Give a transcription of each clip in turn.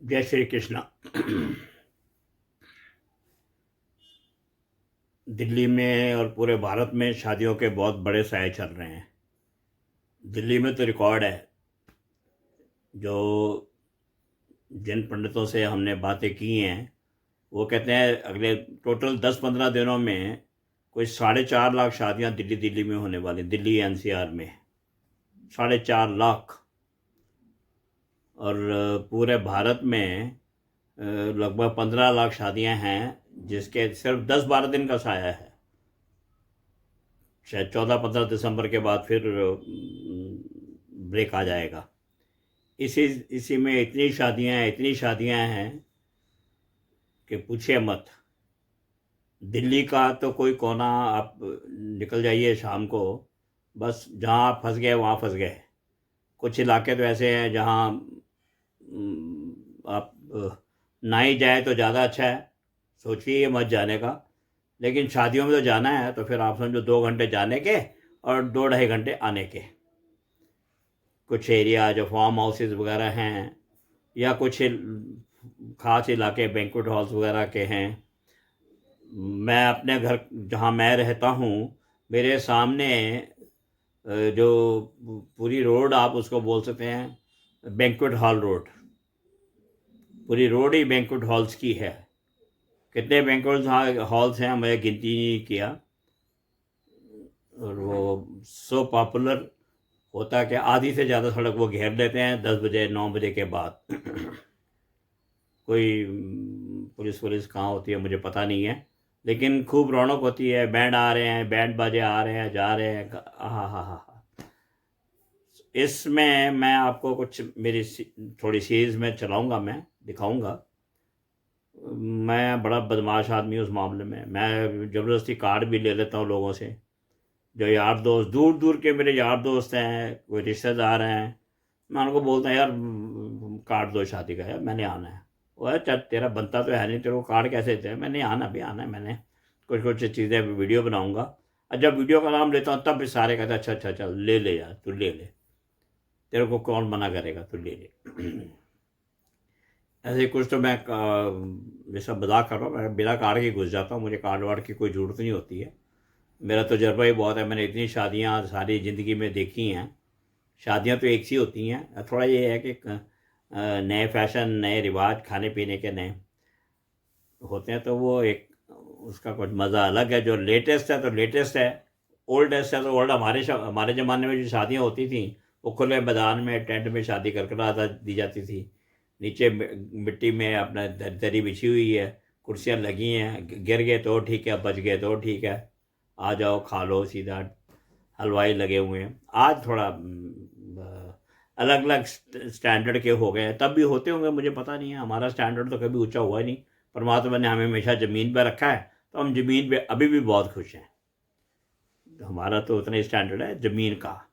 जय श्री कृष्णा। दिल्ली में और पूरे भारत में शादियों के बहुत बड़े साए चल रहे हैं। दिल्ली में तो रिकॉर्ड है। जो जिन पंडितों से हमने बातें की हैं वो कहते हैं अगले टोटल 10-15 दिनों में कोई 4.5 लाख शादियां दिल्ली में होने वाली, दिल्ली एनसीआर में 4.5 लाख। और पूरे भारत में लगभग 15 लाख शादियां हैं, जिसके सिर्फ 10-12 दिन का साया है। शायद 14-15 दिसंबर के बाद फिर ब्रेक आ जाएगा। इसी इसी में इतनी शादियां हैं कि पूछिए मत। दिल्ली का तो कोई कोना आप निकल जाइए शाम को, बस जहाँ आप फंस गए वहाँ फंस गए। कुछ इलाके तो ऐसे हैं जहाँ आप ना ही जाए तो ज़्यादा अच्छा है, सोचिए मत जाने का। लेकिन शादियों में तो जाना है तो फिर आप समझो 2 घंटे जाने के और 2-2.5 घंटे आने के। कुछ एरिया जो फार्म हाउसेस वगैरह हैं या कुछ ख़ास इलाके बैंक्वेट हॉल्स वगैरह के हैं। मैं अपने घर जहाँ मैं रहता हूँ, मेरे सामने जो पूरी रोड आप उसको बोल सकते हैं बैंक्वेट हॉल रोड। पूरी रोड ही बैंक्वेट हॉल्स की है। कितने बैंक्वेट हॉल्स हैं मैं गिनती नहीं किया। और वो सो पॉपुलर होता कि आधी से ज़्यादा सड़क वो घेर लेते हैं 10 बजे 9 बजे के बाद। कोई पुलिस कहाँ होती है मुझे पता नहीं है, लेकिन खूब रौनक होती है। बैंड आ रहे हैं, बैंड बाजे आ रहे हैं, जा रहे हैं। हा। इसमें मैं आपको कुछ मेरी थोड़ी सीरीज में चलाऊंगा, मैं दिखाऊंगा। मैं बड़ा बदमाश आदमी हूँ उस मामले में। मैं ज़बरदस्ती कार्ड भी ले लेता हूँ लोगों से। जो यार दोस्त दूर दूर के मेरे यार दोस्त हैं, कोई रिश्तेदार हैं, मैं उनको बोलता हूँ यार कार्ड दो शादी का, यार मैंने आना है। वो है चल तेरा बनता तो है नहीं, तेरे को कार्ड कैसे देते हैं। मैंने आना भी आना है, मैंने कुछ कुछ चीज़ें वीडियो बनाऊंगा। और जब वीडियो का नाम लेता हूँ तब भी सारे कहते हैं अच्छा अच्छा चल ले ले यार, तू ले ले, तेरे को कौन मना करेगा, तू ले ले। ऐसे कुछ तो मैं जैसा मजाक कर रहा हूँ, मैं बिना कार्ड के घुस जाता हूँ। मुझे कार्ड वार्ड की कोई ज़रूरत नहीं होती है। मेरा तजर्बा ही बहुत है, मैंने इतनी शादियाँ सारी ज़िंदगी में देखी हैं। शादियाँ तो एक सी होती हैं, थोड़ा ये है कि नए फैशन, नए रिवाज, खाने पीने के नए होते हैं, तो वो एक उसका कुछ मज़ा अलग है। जो लेटेस्ट है तो लेटेस्ट है, ओल्डेस्ट है तो ओल्ड। हमारे ज़माने में जो शादियाँ होती थी वो खुले मैदान में टेंट में शादी कर दी जाती थी। नीचे मिट्टी में अपना दरी बिछी हुई है, कुर्सियाँ लगी हैं, गिर गए तो ठीक है, बच गए तो ठीक है, आ जाओ खा लो सीधा। हलवाई लगे हुए हैं। आज थोड़ा अलग अलग स्टैंडर्ड के हो गए हैं, तब भी होते होंगे मुझे पता नहीं है। हमारा स्टैंडर्ड तो कभी ऊंचा हुआ ही नहीं। परमात्मा ने हमें हमेशा ज़मीन पर रखा है, तो हम ज़मीन पे अभी भी बहुत खुश हैं। हमारा तो उतना ही स्टैंडर्ड है ज़मीन का।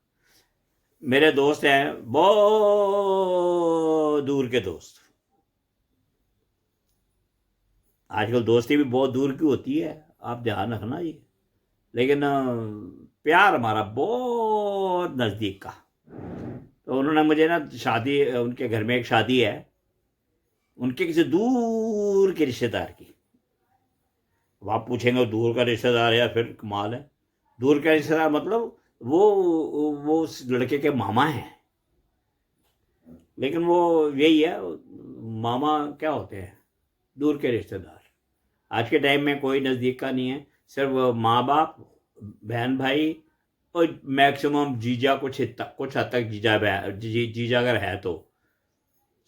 मेरे दोस्त हैं बहुत दूर के दोस्त। आजकल दोस्ती भी बहुत दूर की होती है, आप ध्यान रखना ये। लेकिन प्यार हमारा बहुत नज़दीक का। तो उन्होंने मुझे ना शादी, उनके घर में एक शादी है, उनके किसी दूर के रिश्तेदार की। अब आप पूछेंगे दूर का रिश्तेदार है या फिर कमाल है। दूर का रिश्तेदार मतलब वो उस लड़के के मामा हैं। लेकिन वो यही है, मामा क्या होते हैं, दूर के रिश्तेदार। आज के टाइम में कोई नज़दीक का नहीं है, सिर्फ माँ बाप, बहन भाई, और मैक्सिमम जीजा, कुछ हद तक जीजा अगर है तो,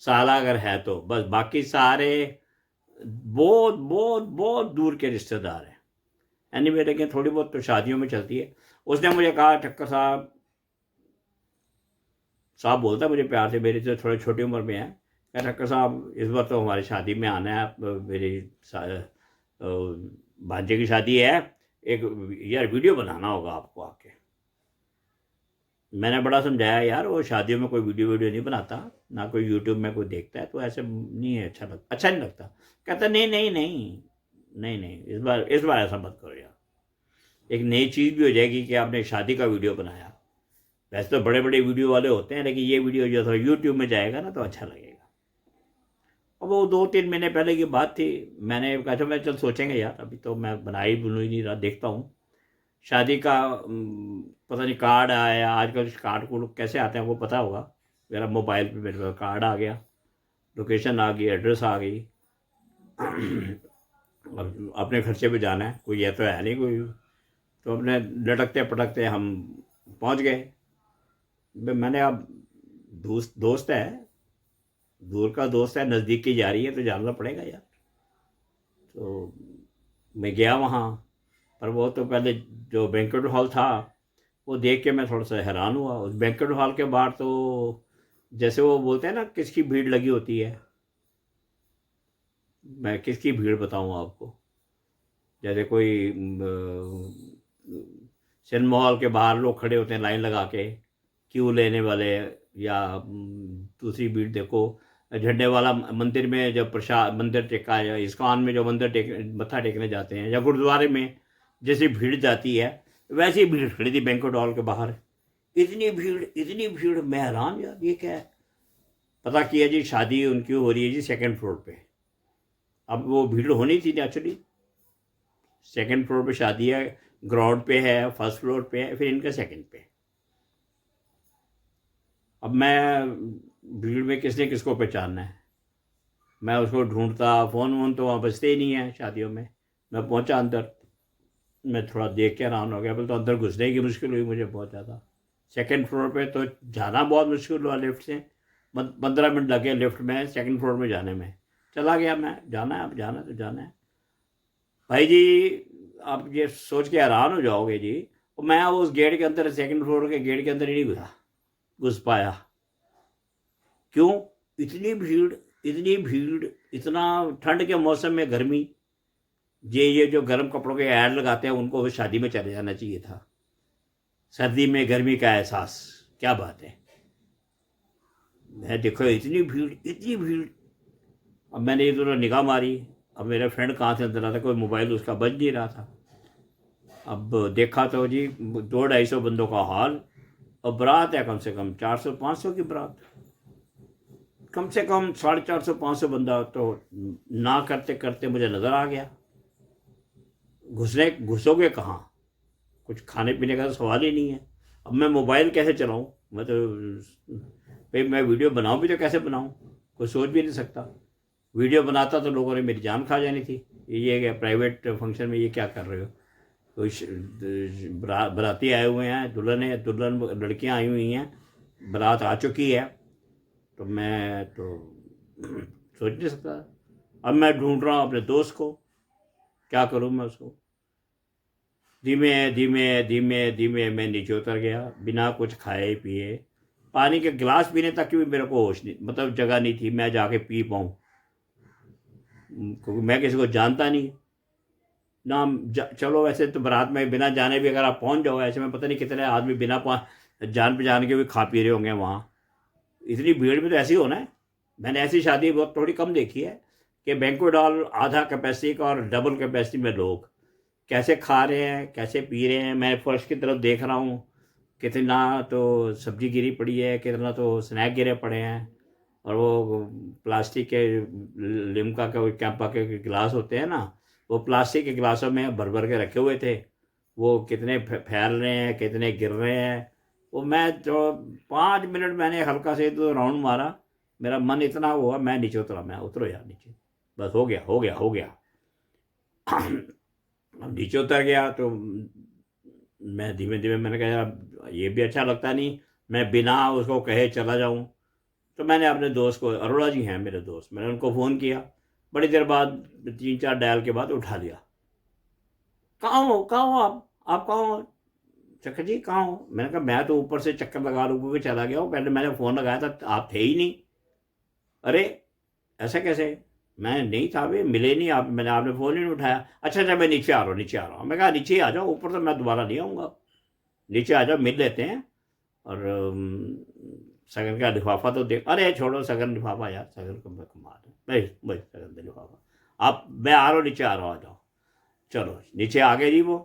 साला अगर है तो, बस। बाकी सारे बहुत बहुत बहुत दूर के रिश्तेदार हैं। एनीवे, लेकिन थोड़ी बहुत तो शादियों में चलती है। उसने मुझे कहा ठक्कर साहब, साहब बोलता है मुझे प्यार से, मेरी से थोड़ी छोटी उम्र में है, क्या ठक्कर साहब इस बार तो हमारी शादी में आना है। आप मेरी भांजे की शादी है, एक यार वीडियो बनाना होगा आपको आके। मैंने बड़ा समझाया यार वो शादियों में कोई वीडियो नहीं बनाता, ना कोई यूट्यूब में कोई देखता है, तो ऐसे नहीं है, अच्छा नहीं लगता। कहता नहीं नहीं नहीं नहीं नहीं, इस बार ऐसा मत करो यार। एक नई चीज़ भी हो जाएगी कि आपने शादी का वीडियो बनाया। वैसे तो बड़े बड़े वीडियो वाले होते हैं, लेकिन ये वीडियो जो थोड़ा यूट्यूब में जाएगा ना तो अच्छा लगेगा। अब वो 2-3 महीने पहले की बात थी। मैंने कहा था मैं चल सोचेंगे यार, अभी तो मैं बनाई बुनू ही नहीं रहा, देखता हूँ शादी का पता नहीं कार्ड आया। आजकल कार्ड को कैसे आते हैं वो पता होगा। मेरा मोबाइल पे मेरे पास कार्ड आ गया, लोकेशन आ गई, एड्रेस आ गई। और अपने खर्चे पे जाना है, कोई ये तो है नहीं कोई। तो अपने लटकते पटकते हम पहुंच गए। मैंने अब दोस्त दोस्त है, दूर का दोस्त है, नज़दीक की जा रही है तो जानना पड़ेगा यार। तो मैं गया वहाँ पर। वो तो पहले जो बैंक्वेट हॉल था वो देख के मैं थोड़ा सा हैरान हुआ। उस बैंक्वेट हॉल के बाहर तो जैसे वो बोलते हैं ना किसकी भीड़ लगी होती है, मैं किसकी भीड़ बताऊँ आपको। जैसे कोई सिनेमा हॉल के बाहर लोग खड़े होते हैं लाइन लगा के, क्यू लेने वाले। या दूसरी भीड़ देखो, झंडे वाला मंदिर में जब प्रसाद मंदिर टेका है, या इस्कॉन में जो मंदिर टेक मत्था टेकने जाते हैं, या गुरुद्वारे में जैसी भीड़ जाती है वैसी भीड़ खड़ी थी बैंक्वेट हॉल के बाहर। इतनी भीड़, इतनी भीड़, मैं हैरान यार ये क्या है। पता किया जी शादी उनकी हो रही है जी सेकंड फ्लोर पे। अब वो भीड़ होनी थी एक्चुअली, सेकंड फ्लोर पे शादी है, ग्राउंड पे है, फर्स्ट फ्लोर पे है, फिर इनका सेकंड पे। अब मैं भीड़ में किसने किसको पहचानना है, मैं उसको ढूंढता, फ़ोन वोन तो वहाँ बजते ही नहीं है शादियों में। मैं पहुँचा अंदर, मैं थोड़ा देख के हैरान हो गया। बोले तो अंदर घुसने की मुश्किल हुई मुझे बहुत ज़्यादा। सेकंड फ्लोर पे तो जाना बहुत मुश्किल हुआ लिफ्ट से। 15 मिनट लगे लिफ्ट में सेकंड फ्लोर में जाने में। चला गया मैं, जाना है अब, जाना तो जाना है भाई जी। आप ये सोच के हैरान हो जाओगे जी, और मैं उस गेट के अंदर, सेकंड फ्लोर के गेट के अंदर ही नहीं घुस पाया। क्यों? इतनी भीड़, इतनी भीड़, इतना ठंड के मौसम में गर्मी। ये जो गर्म कपड़ों के ऐड लगाते हैं उनको शादी में चले जाना चाहिए था। सर्दी में गर्मी का एहसास, क्या बात है। मैं देखो इतनी भीड़, इतनी भीड़। अब मैंने इधर निगाह मारी, अब मेरा फ्रेंड कहाँ से अंदर आता, कोई मोबाइल उसका बज नहीं रहा था। अब देखा तो जी 200-250 बंदों का हाल, और बारात है कम से कम 400-500 की बारात। कम से कम 450-500 बंदा तो ना करते करते मुझे नज़र आ गया। घुसोगे कहाँ, कुछ खाने पीने का तो सवाल ही नहीं है। अब मैं मोबाइल कैसे चलाऊँ, मैं तो भाई मैं वीडियो बनाऊँ भी तो कैसे बनाऊँ, कोई सोच भी नहीं सकता। वीडियो बनाता तो लोगों ने मेरी जान खा जानी थी। ये क्या प्राइवेट फंक्शन में ये क्या कर रहे हो, कोई बाराती आए हुए हैं, दुल्हन लड़कियां आई हुई हैं, बारात आ चुकी है, तो मैं तो सोच नहीं सकता। अब मैं ढूंढ रहा हूँ अपने दोस्त को, क्या करूँ मैं उसको। धीमे धीमे धीमे धीमे मैं नीचे उतर गया, बिना कुछ खाए पिए। पानी के गिलास पीने तक की भी मेरे को होश नहीं, मतलब जगह नहीं थी मैं जाके पी पाऊँ, क्योंकि मैं किसी को जानता नहीं ना। चलो वैसे तो बारात में बिना जाने भी अगर आप पहुंच जाओ, ऐसे में पता नहीं कितने आदमी बिना जान पहचान के भी खा पी रहे होंगे वहाँ। इतनी भीड़ में तो ऐसे ही होना है। मैंने ऐसी शादी बहुत थोड़ी कम देखी है कि बैंक्वेट हॉल आधा कैपेसिटी का और डबल कैपेसिटी में लोग कैसे खा रहे हैं, कैसे पी रहे हैं। मैं फर्श की तरफ देख रहा हूँ, कितना तो सब्जी गिरी पड़ी है, कितना तो स्नैक गिरे पड़े हैं। और वो प्लास्टिक के लिम्का के कैंपा के गिलास होते हैं ना, वो प्लास्टिक के गिलासों में भर भर के रखे हुए थे। वो कितने फैल रहे हैं, कितने गिर रहे हैं। वो मैं तो 5 मिनट मैंने हल्का से तो राउंड मारा, मेरा मन इतना हुआ मैं नीचे उतरा। मैं उतरो यार नीचे, बस हो गया हो गया हो गया। अब नीचे उतर गया तो मैं धीमे धीमे, मैंने कहा यार ये भी अच्छा लगता नहीं मैं बिना उसको कहे चला जाऊं। तो मैंने अपने दोस्त को, अरोड़ा जी हैं मेरे दोस्त, मैंने उनको फ़ोन किया। बड़ी देर बाद 3-4 डायल के बाद उठा लिया। कहाँ हो, कहाँ हो आप कहाँ हो चक्कर जी, कहाँ हो। मैंने कहा मैं तो ऊपर से चक्कर लगा रुक के चला गया हूँ, पहले मैंने फ़ोन लगाया था आप थे ही नहीं। अरे ऐसा कैसे, मैं नहीं था, वे मिले नहीं आप, मैंने आपने फ़ोन ही नहीं उठाया। अच्छा अच्छा मैं नीचे आ रहा हूँ, नीचे आ रहा हूँ। मैं कहा नीचे आ जाओ, ऊपर तो मैं दोबारा नहीं आऊँगा, नीचे आ जाओ मिल लेते हैं। और सगन का लिफाफा तो देख, अरे छोड़ो सगन लिफाफा यार, सगन को कमाल है भाई, भाई सगन का लिफाफा। आप, मैं आ रहा हूँ नीचे आ रहा हूँ, आ जाओ। चलो नीचे आ गए जी वो।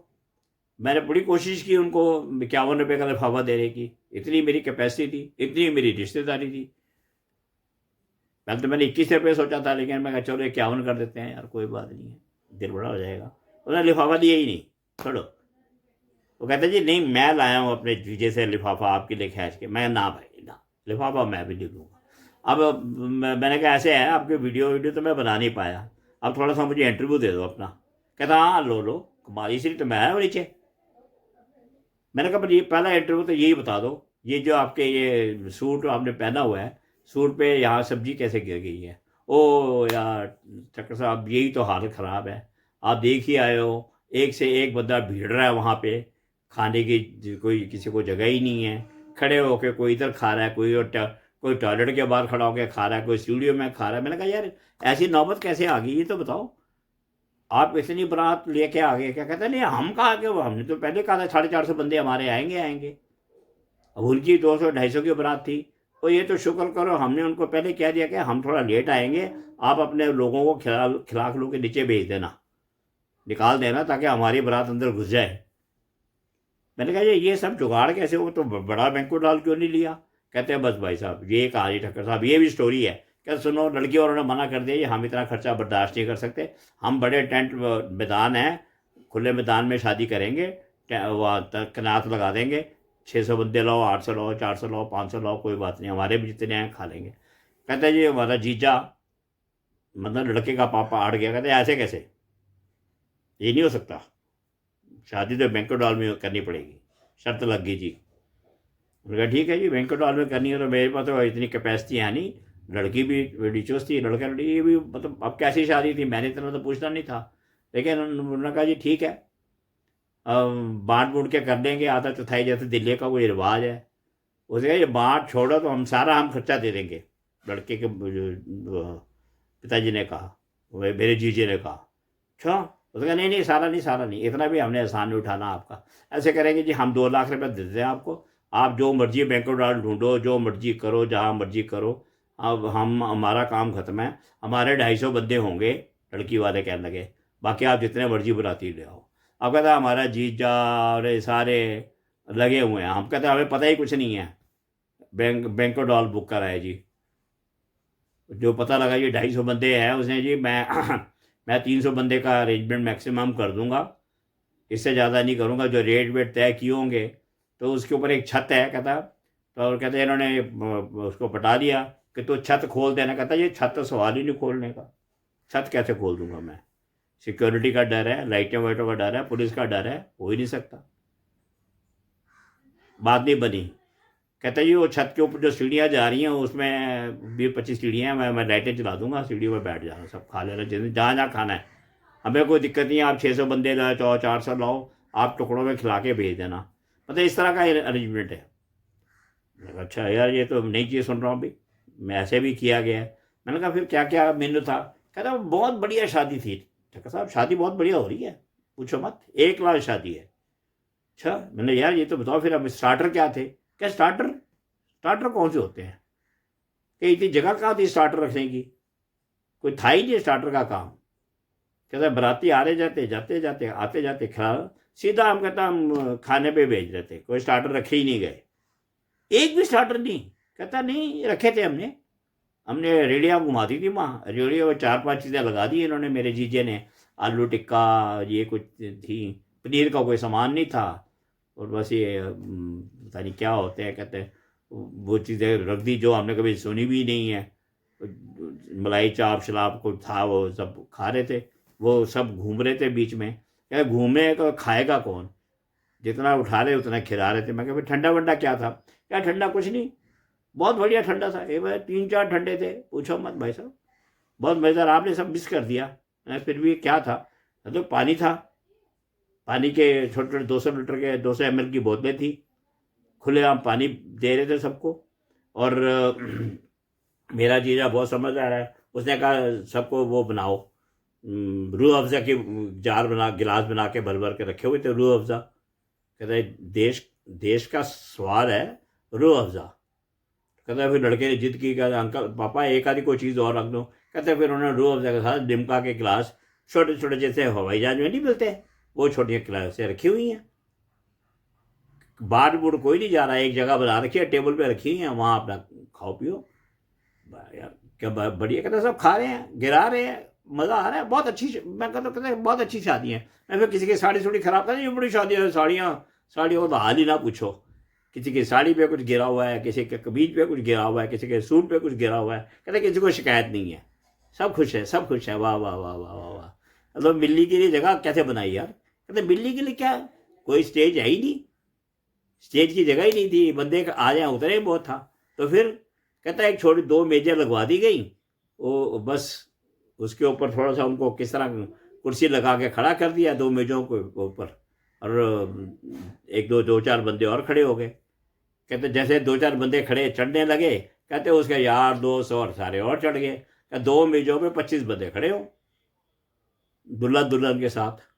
मैंने बड़ी कोशिश की उनको 51 रुपये का लिफाफा देने की, इतनी मेरी कैपेसिटी थी, इतनी मेरी रिश्तेदारी थी। पहले तो मैंने 21 रुपये सोचा था, लेकिन मैं कहा चलो 51 कर देते हैं यार, कोई बात नहीं है, दिल बड़ा हो जाएगा। उन्होंने लिफाफा दिया ही नहीं, छोड़ो। वो कहते जी नहीं, मैं लाया हूँ अपने जीजे से लिफाफा आपके लिए खींच के। मैं ना भाई ना, लिफाफा मैं भी नहीं लूँगा। अब मैंने कहा ऐसे है, आपके वीडियो वीडियो तो मैं बना नहीं पाया, अब थोड़ा सा मुझे इंटरव्यू दे दो अपना। कहता हाँ लो लो, कमाल, इसलिए तो मैं आया हूँ नीचे। मैंने कहा पर ये पहला इंटरव्यू तो यही बता दो, ये जो आपके ये सूट आपने पहना हुआ है, सूट पे यहाँ सब्जी कैसे गिर गई है। ओ यार चक्कर साहब, यही तो हालत ख़राब है। आप देख ही आए हो, एक से एक बंदा भीड़ रहा है वहाँ पे, खाने की कोई किसी को जगह ही नहीं है। खड़े होके कोई इधर खा रहा है, कोई टॉयलेट के बाहर खड़ा होकर खा रहा है, कोई स्टूडियो में खा रहा है। मैंने कहा यार ऐसी नौबत कैसे आ गई, ये तो बताओ। आप इतनी बारात लेके आ गए, क्या कहते हैं, नहीं हम कहा कि हमने तो पहले कहा था 450 बंदे हमारे आएंगे आएंगे। अब उनकी 200-250 की बारात थी। तो ये तो शुक्र करो, हमने उनको पहले कह दिया कि हम थोड़ा लेट आएंगे, आप अपने लोगों को खिला खिलू के नीचे भेज देना, निकाल देना, ताकि हमारी बारात अंदर घुस जाए। मैंने कहा ये सब जुगाड़ कैसे हो, तो बड़ा बैंक्वेट हॉल क्यों नहीं लिया। कहते हैं बस भाई साहब, ये कहानी ठक्कर साहब, ये भी स्टोरी है। क्या सुनो, लड़की वालों ने मना कर दिया, ये हम इतना खर्चा बर्दाश्त नहीं कर सकते, हम बड़े टेंट मैदान है, खुले मैदान में शादी करेंगे, वहाँ कनात लगा देंगे, 600 बंदे लाओ, 800 लाओ, 400 लाओ, 500 लाओ, कोई बात नहीं, हमारे भी जितने हैं खा लेंगे। कहते हैं जी हमारा जीजा, मतलब लड़के का पापा अड़ गया, कहते हैं ऐसे कैसे, ये नहीं हो सकता, शादी तो बैंक्वेट हॉल में करनी पड़ेगी, शर्त लग गई जी। उन्होंने कहा ठीक है जी, बैंक्वेट हॉल में करनी है तो मेरे पास तो इतनी कैपेसिटी है नहीं, लड़की भी बड़ी चुस्त थी, लड़का लड़की भी, मतलब अब कैसी शादी थी, मैंने इतना तो पूछना नहीं था। लेकिन उन्होंने कहा जी ठीक है, बांट बूट के कर देंगे, आधा चौथाई, जैसे दिल्ली का कोई रिवाज है। उसने कहा ये बांट छोड़ो, तो हम खर्चा दे देंगे। लड़के के पिताजी ने कहा, वह मेरे जीजे ने कहा अच्छा। उसने कहा नहीं नहीं, सारा नहीं, सारा नहीं, इतना भी हमने एहसान नहीं उठाना आपका। ऐसे करेंगे जी, हम 2 लाख रुपये दे दें आपको, आप जो मर्जी बैंक्वेट हॉल ढूंढो, जो मर्जी करो, जहाँ मर्जी करो, अब हमारा काम ख़त्म है, हमारे 250 बंदे होंगे। लड़की वाले कहने लगे बाकी आप जितने मर्जी बुलाती ले आओ। अब कहता हमारा जीजा और ये सारे लगे हुए हैं, हम कहते हमें पता ही कुछ नहीं है, बैंक्वेट हॉल बुक करा है जी। जो पता लगा ये 250 बंदे हैं, उसने जी मैं 300 बंदे का अरेंजमेंट मैक्सिमम कर दूंगा, इससे ज़्यादा नहीं करूंगा, जो रेट वेट तय किए होंगे। तो उसके ऊपर एक छत है, कहता, तो और कहते इन्होंने उसको बता दिया कि तो छत खोल देना। कहता ये छत तो सवाल ही नहीं खोलने का, छत कैसे खोल दूंगा मैं, सिक्योरिटी का डर है, लाइटें वाइटों का डर है, पुलिस का डर है, हो ही नहीं सकता। बात नहीं बनी। कहता जी वो छत के ऊपर जो सीढ़ियाँ जा रही हैं, उसमें 20-25 सीढ़ियाँ हैं, मैं लाइटें चला दूंगा, सीढ़ियों पर बैठ जाना, सब खा लेना, जैसे जहाँ जहाँ खाना है, हमें कोई दिक्कत नहीं है, आप 600 बंदे लाओ, 400 लाओ, आप टुकड़ों में खिला के भेज देना। मतलब इस तरह का अरेंजमेंट है। मैंने कहा अच्छा यार, ये तो नई चीज़ सुन रहा हूँ भाई, मैं ऐसे भी किया गया है। मैंने कहा फिर क्या क्या मेन्यू था। कहता बहुत बढ़िया शादी थी। ठक्कर साहब शादी बहुत बढ़िया हो रही है, पूछो मत, 1 लाख शादी है। अच्छा, मैंने यार ये तो बताओ फिर अब स्टार्टर क्या थे। क्या स्टार्टर, स्टार्टर कौन से होते हैं, कि इतनी जगह कहाँ थी स्टार्टर रखने की, कोई था ही नहीं स्टार्टर का काम। कहता बाराती आ रहे जाते, जाते जाते, आते जाते खा, सीधा हम कहता हम खाने पे भेज रहे थे, कोई स्टार्टर रखे ही नहीं गए, एक भी स्टार्टर नहीं। कहता नहीं रखे थे हमने, हमने रेडियाँ घुमा दी थी वहाँ, रेडियो में 4-5 चीज़ें लगा दी इन्होंने, मेरे जीजे ने, आलू टिक्का, ये कुछ थी, पनीर का कोई सामान नहीं था, और बस ये पता नहीं क्या होते हैं, कहते हैं वो चीज़ें रख दी जो हमने कभी सुनी भी नहीं है। मलाई चाप शलाप को था, वो सब खा रहे थे, वो सब घूम रहे थे बीच में। क्या घूमने का खाएगा कौन, जितना उठा रहे उतना खिला रहे थे। मैं कहा भाई ठंडा वंडा क्या था। क्या ठंडा कुछ नहीं, बहुत बढ़िया ठंडा था, एक बार 3-4 ठंडे थे, पूछो मत भाई साहब, बहुत मज़ेदार। आपने सब मिस कर दिया। फिर भी क्या था, तो पानी था, पानी के छोटे छोटे 200 लीटर के 200 ml की बोतलें थी, खुलेआम पानी दे रहे थे सबको। और मेरा जीजा बहुत समझदार है, उसने कहा सबको वो बनाओ, रूह अफ़ज़ा की जार बना, गिलास बना के भर भर के रखे हुए थे रूह अफ़ज़ा। कहते हैं देश देश का स्वाद है रूह अफ़ज़ा। कहता है फिर लड़के ने जिद की, कहता अंकल पापा एक आधी कोई चीज़ और रख दो। कहते हैं फिर उन्होंने रूह अफ़ज़ा के साथ लिम्का के गिलास, छोटे छोटे जैसे हवाई जहाज में नहीं मिलते, वो छोटी गिलासें रखी हुई हैं। बार बूढ़ कोई नहीं जा रहा है, एक जगह बना रखी है, टेबल पे रखी है, वहाँ अपना खाओ पियो। यार क्या बढ़िया, कहते सब खा रहे हैं, गिरा रहे हैं, मज़ा आ रहा है, बहुत अच्छी। मैं कहता कहते बहुत अच्छी शादी है। मैं फिर किसी की साड़ी थोड़ी ख़राब कर, ये बड़ी शादी है, साड़ियों का तो हाल ही ना पूछो। किसी की साड़ी पे कुछ गिरा हुआ है, किसी के कमीज पे कुछ गिरा हुआ है, किसी के सूट पे कुछ गिरा हुआ है, कहते किसी को शिकायत नहीं है, सब खुश है, सब खुश है। वाह वाह वाह वाह वाह वाह। मतलब मिलने के लिए जगह कैसे बनाई यार। कहते मिलने के लिए क्या, कोई स्टेज है ही नहीं, स्टेज की जगह ही नहीं थी, बंदे आ जाए उतरे ही बहुत था। तो फिर कहता है एक छोटी 2 मेजें लगवा दी गई, वो बस उसके ऊपर थोड़ा सा उनको किस तरह कुर्सी लगा के खड़ा कर दिया 2 मेजों के ऊपर, और एक दो दो चार बंदे और खड़े हो गए। कहते जैसे 2-4 बंदे खड़े चढ़ने लगे, कहते उसके यार दोस्त और सारे और चढ़ गए। कहते 2 मेजों पे 25 बंदे खड़े हो, दुल्हा दुल्हन के साथ।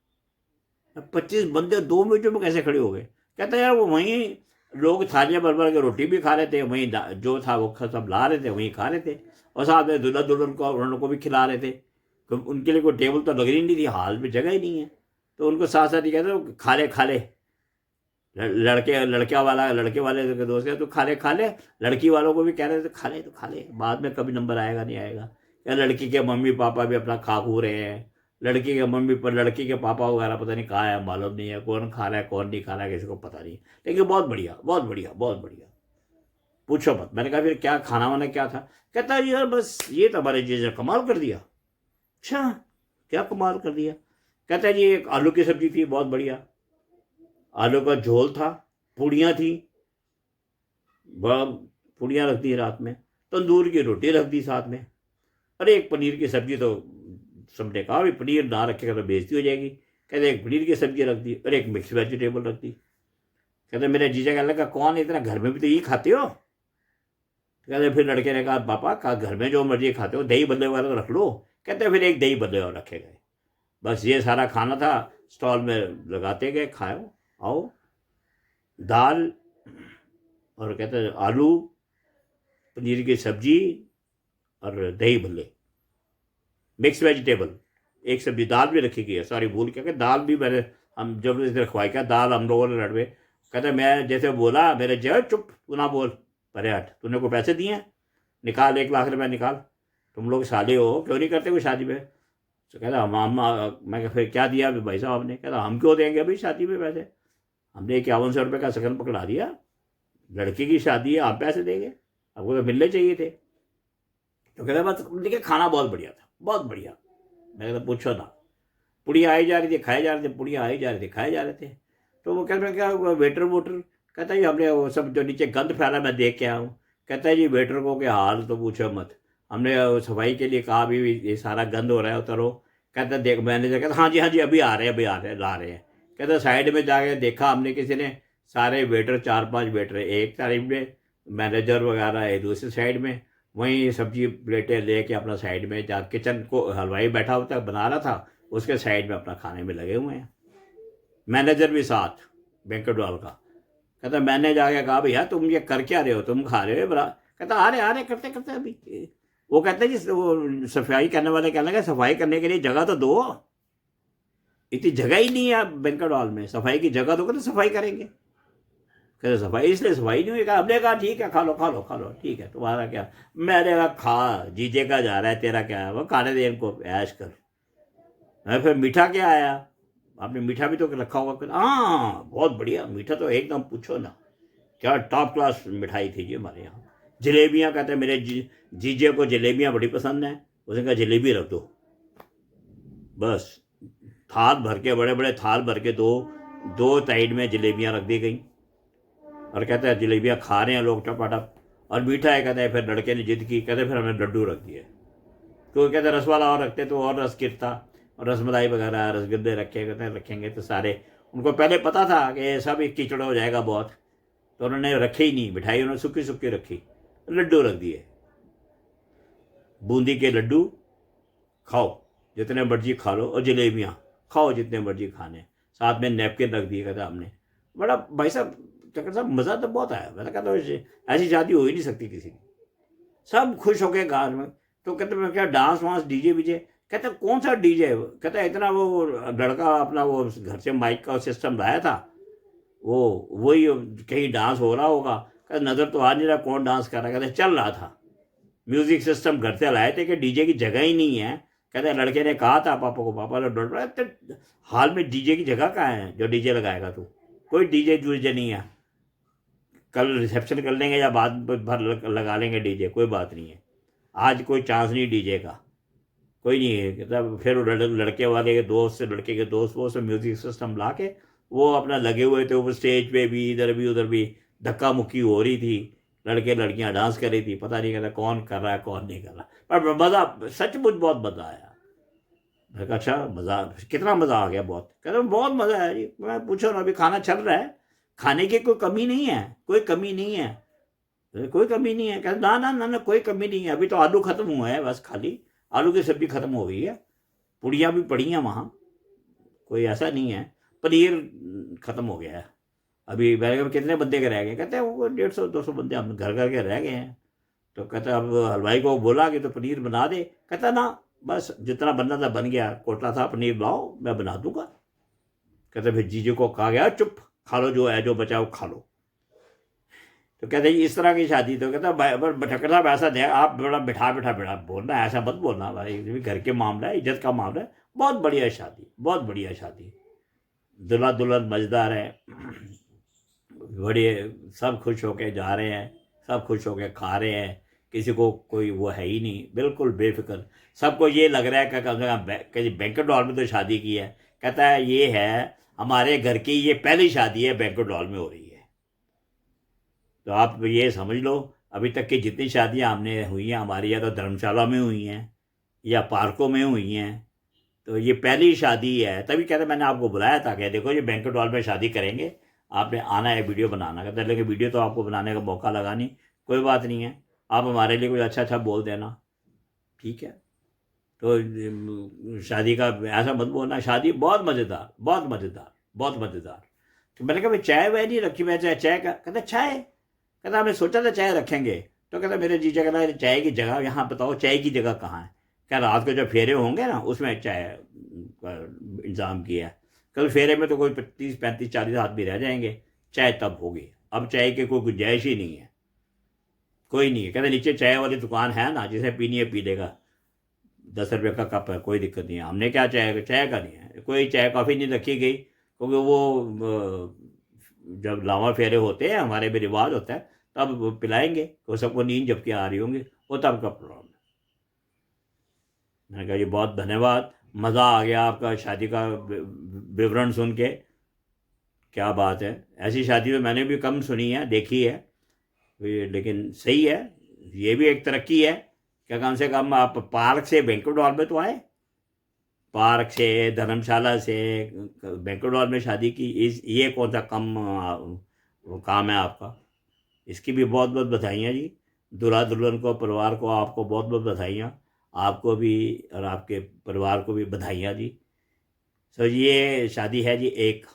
25 बंदे 2 मेजों में कैसे खड़े हो गए। कहते यार वो वहीं लोग थालियाँ भर भर के रोटी भी खा रहे थे, वहीं जो था वो सब ला रहे थे, वहीं खा रहे थे, और साथ में दुल्हा दुल्हन को उनको भी खिला रहे थे। तो उनके लिए कोई टेबल तो लग ही नहीं थी, हाल में जगह ही नहीं है। तो उनको साथ साथ ही कहते खा ले। लड़के वाले के दोस्त है तो खा ले। लड़की वालों को भी कह रहे थे खा ले, बाद में कभी नंबर आएगा नहीं आएगा। या लड़की के मम्मी पापा भी अपना खा खू रहे हैं, लड़की के मम्मी पर लड़की के पापा वगैरह पता नहीं कहाँ है, मालूम नहीं है, कौन खा रहा है कौन नहीं खा रहा है, किसी को पता नहीं। लेकिन बहुत बढ़िया, बहुत बढ़िया, बहुत बढ़िया, पूछो मत। मैंने कहा फिर क्या खाना वाना क्या था। कहता है यार बस ये तो हमारे जीजा कमाल कर दिया। अच्छा क्या कमाल कर दिया। कहता है जी एक आलू की सब्जी थी बहुत बढ़िया, आलू का झोल था, पूड़ियाँ थी, बड़ा पूड़ियाँ रख दी रात में, तंदूर की रोटी रख दी साथ में, अरे एक पनीर की सब्जी। तो सबने कहा भी पनीर ना रखेगा तो बेइज्जती हो जाएगी। कहते एक पनीर की सब्जी रख दी और एक मिक्स वेजिटेबल रख दी। कहते मेरे जीजा कहने लगा कौन इतना, घर में भी तो यही खाते हो। कहते फिर लड़के ने कहा पापा का घर में जो मर्जी खाते हो, दही बल्ले वगैरह तो रख लो। कहते फिर एक दही बल्ले और रखे गए। बस ये सारा खाना था, स्टॉल में लगाते गए, खाओ आओ। दाल और कहते आलू, पनीर की सब्जी और दही भल्ले, मिक्स वेजिटेबल, एक सब्जी, दाल भी रखी गई है। सॉरी भूल क्या, दाल भी मैंने हम जबरदस्ती रखवाई, क्या दाल हम लोगों ने लड़वे। कहते मैं जैसे बोला मेरे जय चुप तू ना बोल, परे हट, तूने को पैसे दिए हैं, निकाल 1 लाख रुपये निकाल, तुम लोग साले हो क्यों नहीं करते कोई शादी में। तो कहता हम मैं फिर क्या दिया अभी भाई साहब ने। कहता हम क्यों देंगे अभी शादी में पैसे, हमने 5100 रुपये का शकल पकड़ा दिया, लड़की की शादी है आप पैसे देंगे, आपको तो मिलने चाहिए थे। तो कहता बस देखिए खाना बहुत बढ़िया था, बहुत बढ़िया। मैं कहता पूछो ना, पुड़िया आई जा रही थी खाए जा रहे थे, पुड़िया आई जा रही थी खाए जा रहे थे। तो वो कहते क्या वेटर वोटर। कहता है जी हमने वो सब जो नीचे गंद फैला मैं देख के आया हूँ। कहता है जी वेटर को के हाल तो पूछो मत, हमने सफाई के लिए कहा भी ये सारा गंद हो रहा है उतरो। कहता देख मैनेजर कहता हाँ जी अभी आ रहे हैं, अभी आ रहे हैं, ला रहे हैं। कहता साइड में जाके देखा हमने, किसी ने सारे वेटर 4-5 वेटर एक साइड में, मैनेजर वगैरह है दूसरी साइड में, वहीं सब्जी प्लेटें लेके अपना साइड में जा, किचन को हलवाई बैठा होता बना रहा था, उसके साइड में अपना खाने में लगे हुए हैं, मैनेजर भी साथ बैंक्वेट हॉल का। कहता मैंने जाके कहा भैया तुम ये कर क्या रहे हो, तुम खा रहे हो बड़ा। कहता आ रहे करते करते अभी। वो कहते जी वो सफाई करने वाले कहने लगे सफाई करने के लिए जगह तो दो, इतनी जगह ही नहीं है बैंक्वेट हॉल में, सफाई की जगह दोगे तो सफाई करेंगे। कहते सफाई इसलिए सफाई नहीं हुई। हमने कहा ठीक है खा लो ठीक है, तुम्हारा क्या। मैंने कहा खा, जीजे का जा रहा है तेरा क्या है, वो खाने दे इनको ऐश कर। मैं फिर मीठा क्या आया, आपने मीठा भी तो रखा होगा। हाँ बहुत बढ़िया मीठा, तो एकदम पूछो ना, क्या टॉप क्लास मिठाई थी जी हमारे यहाँ। जलेबियाँ कहते हैं मेरे जीजे को जलेबियाँ बड़ी पसंद हैं, उसने कहा जलेबी रख दो। बस थाल भर के, बड़े बड़े थाल भर के दो साइड में जलेबियाँ रख दी गई, और कहते हैं जलेबियाँ खा रहे हैं लोग टपाटप। और मीठा है कहते हैं, फिर लड़के ने जिद की, कहते फिर हमने लड्डू रख दिए, तो कहते रस वाला और रखते तो और रस गिरता, और रसमलाई वगैरह रसगुल्ले रखे, कहते हैं रखेंगे तो सारे, उनको पहले पता था कि सब एक कीचड़ हो जाएगा बहुत, तो उन्होंने रखे ही नहीं मिठाई, उन्होंने सूखी सूखी रखी, लड्डू रख दिए, बूंदी के लड्डू खाओ जितने मर्जी खा लो, और जलेबियाँ खाओ जितने मर्जी खाने, साथ में नैपकिन रख दिए। कहता हमने बड़ा भाई साहब चक्कर साहब मज़ा तो बहुत आया। मैंने कहता ऐसी शादी हो ही नहीं सकती किसी की, सब खुश हो गए गाँव में। तो कहते मैं क्या डांस वांस डीजे वीजे। कहते कौन सा डीजे, कहता इतना वो लड़का अपना वो घर से माइक का सिस्टम लाया था, वही कहीं डांस हो रहा होगा। कहते नज़र तो आ नहीं रहा कौन डांस कर रहा है, कहते चल रहा था। म्यूज़िक सिस्टम घर से लाए थे कि डीजे की जगह ही नहीं है। कहते हैं लड़के ने कहा था पापा को, पापा ने डर रहा तो हाल में डीजे की जगह कहाँ है जो डीजे लगाएगा तू? कोई डीजे डूजे नहीं है। कल रिसेप्शन कर लेंगे या बाद भर लगा लेंगे डीजे, कोई बात नहीं है। आज कोई चांस नहीं डीजे का, कोई नहीं है। मतलब फिर लड़के वाले के दोस्त से, लड़के के दोस्त वो सब म्यूज़िक सिस्टम ला के वो अपना लगे हुए थे, वो स्टेज पे भी इधर भी उधर भी धक्का मुक्की हो रही थी, लड़के लड़कियां डांस कर रही थी, पता नहीं कहता कौन कर रहा है कौन नहीं कर रहा। पर मज़ा, सचमुच बहुत मज़ा आया। मैं कहा अच्छा मज़ा, कितना मज़ा आ गया? बहुत। कहते बहुत मज़ा आया जी। मैं पूछो ना, अभी खाना चल रहा है, खाने की कोई कमी नहीं है, कोई कमी नहीं है, कोई कमी नहीं है। कहते ना ना ना ना कोई कमी नहीं है, अभी तो आलू खत्म हुआ है बस, खाली आलू की सब्जी खत्म हो गई है, पुड़ियाँ भी पड़ी हैं वहाँ, कोई ऐसा नहीं है। पनीर खत्म हो गया है। अभी मैंने कहा कितने बंदे के रह गए? कहते हैं वो 150-200 बंदे हम घर घर के रह गए हैं। तो कहता अब हलवाई को बोला कि तो पनीर बना दे। कहता ना बस जितना बनना था बन गया, कोटा था, पनीर लाओ मैं बना दूंगा। कहते फिर जीजू को कहा गया चुप, खा लो जो है, जो बचा वो खा लो। तो कहते जी इस तरह की शादी, तो कहता भटकना वैसा दे, आप बड़ा बिठा बिठा बिठा बोलना, ऐसा मत बोलना भाई, ये भी घर के मामला है, इज्जत का मामला है। बहुत बढ़िया शादी, बहुत बढ़िया शादी, दूल्हा दुल्हन मजेदार है, बड़े सब खुश होके जा रहे हैं, सब खुश होके खा रहे हैं, किसी को कोई वो है ही नहीं, बिल्कुल बेफिक्र। सबको ये लग रहा है कि कम से कम कहीं बैंक्वेट हॉल में तो शादी की है। कहता है ये है हमारे घर की ये पहली शादी है, बैंक्वेट हॉल में हो रही है। तो आप ये समझ लो, अभी तक की जितनी शादियां हमने हुई हैं हमारी, या तो धर्मशाला में हुई हैं या पार्कों में हुई हैं, तो ये पहली शादी है। तभी कहते मैंने आपको बुलाया था कि देखो ये बैंक्वेट हॉल में शादी करेंगे, आपने आना है, वीडियो बनाना। कहते लेकिन वीडियो तो आपको बनाने का मौका लगा नहीं। कोई बात नहीं है, आप हमारे लिए कुछ अच्छा अच्छा बोल देना, ठीक है। तो शादी का ऐसा मत बोलना, शादी बहुत मज़ेदार, बहुत मज़ेदार, बहुत मज़ेदार। तो मैंने कहा भाई चाय वाय नहीं रखी? मैं चाय का, कहता चाय, कहता हमने सोचा था चाय रखेंगे। तो कहता मेरे जीजा कहता चाय की जगह यहाँ बताओ, चाय की जगह कहाँ है? क्या रात को जब फेरे होंगे ना उसमें चाय का इंतज़ाम किया है। कल फेरे में तो कोई 30-35-40 आदमी रह जाएंगे, चाय तब होगी। अब चाय की कोई गुंजाइश ही नहीं है, कोई नहीं है। कहते नीचे चाय वाली दुकान है ना, जिसे पीनी है पी लेगा, 10 रुपये का कप है, कोई दिक्कत नहीं है। हमने क्या चाय, चाय का नहीं है, कोई चाय कॉफ़ी नहीं रखी गई, क्योंकि वो जब लावा फेरे होते हैं हमारे भी रिवाज होता है, तब वो पिलाएंगे तो सबको नींद जबकि आ रही होंगी, वो तब का प्रॉब्लम है। मैंने कहा जी बहुत धन्यवाद, मज़ा आ गया आपका शादी का विवरण सुन के, क्या बात है। ऐसी शादी तो मैंने भी कम सुनी है, देखी है, लेकिन सही है, ये भी एक तरक्की है। क्या कम से कम आप पार्क से बैंक्वेट हॉल में तो आए, पार्क से, धर्मशाला से बैंक्वेट हॉल में शादी की, इस ये कौन सा कम वो काम है आपका। इसकी भी बहुत बहुत बधाइयाँ जी, दूल्हा दुल्हन को, परिवार को, आपको बहुत बहुत बधाइयाँ, आपको भी और आपके परिवार को भी बधाइयाँ जी। सो ये शादी है जी एक।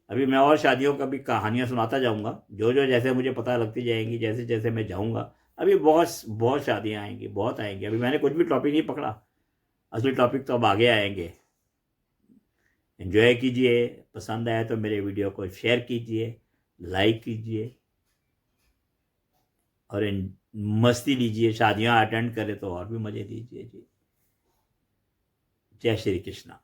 अभी मैं और शादियों का भी कहानियाँ सुनाता जाऊँगा, जो जो जैसे मुझे पता लगती जाएंगी, जैसे जैसे मैं जाऊँगा। अभी बहुत बहुत शादियाँ आएंगी, बहुत आएंगी, अभी मैंने कुछ भी टॉपिक नहीं पकड़ा, असली टॉपिक तो अब आगे आएंगे। एंजॉय कीजिए, पसंद आया तो मेरे वीडियो को शेयर कीजिए, लाइक कीजिए और मस्ती लीजिए, शादियाँ अटेंड करें तो और भी मज़े लीजिए जी। जय श्री कृष्णा।